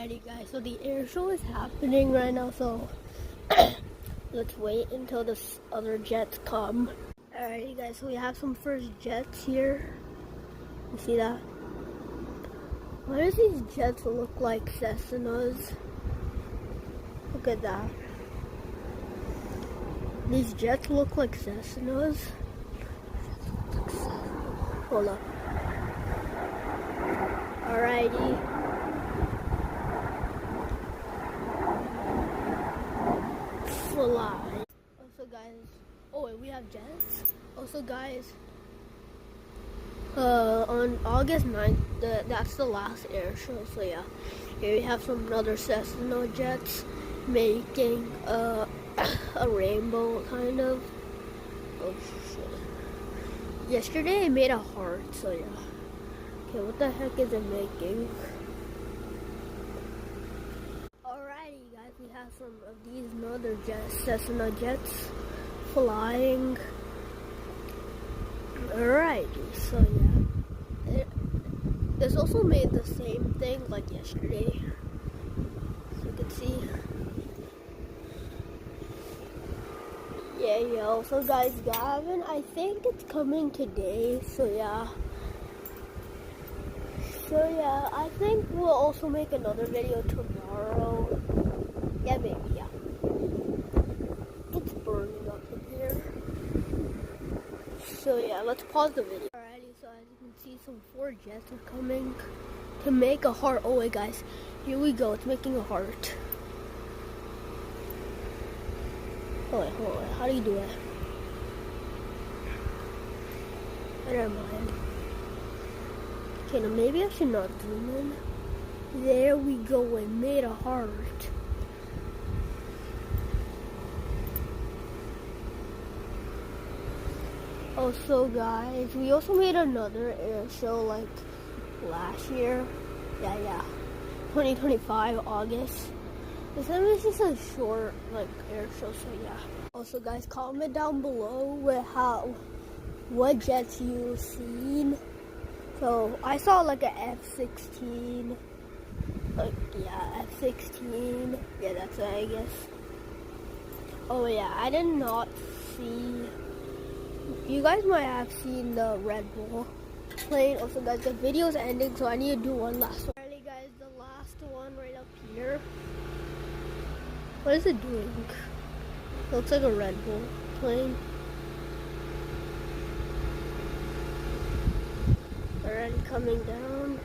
Alrighty guys, so the air show is happening right now, so let's wait until the other jets come. Alrighty guys, so we have some first jets here. You see that? Why does these jets look like Cessnas? Look at that. These jets look like Cessnas. Hold up. Alrighty. Fly. Also guys, oh wait, we have jets. Also guys, on August 9th, that's the last air show, so yeah. Here we have some other Cessna jets making a rainbow, kind of. Oh shit. Yesterday I made a heart, so yeah. Okay, what the heck is it making? Alrighty guys, we have some of these other jets, Cessna jets, flying. Alrighty, so yeah. This also made the same thing like yesterday. So you can see. Yeah, also guys, Gavin, I think it's coming today, so yeah. So yeah, I think we'll also make another video tomorrow. Yeah, maybe, yeah. It's burning up in here. So yeah, let's pause the video. Alrighty, so as you can see, some 4 jets are coming to make a heart. Oh wait guys, here we go, it's making a heart. Oh wait, hold on, how do you do it? Never mind. Okay, now maybe I should not zoom in. There we go, it made a heart. Also guys, we also made another air show like last year. Yeah. 2025, August. This time is just a short like air show, so yeah. Also guys, comment down below with what jets you've seen. So I saw like a F-16. Like yeah, F-16. Yeah, that's it, I guess. Oh yeah, I did not see. You guys might have seen the Red Bull plane. Also guys, the video's ending, so I need to do one last one. Alrighty guys, the last one right up here. What is it doing? It looks like a Red Bull plane. Already coming down.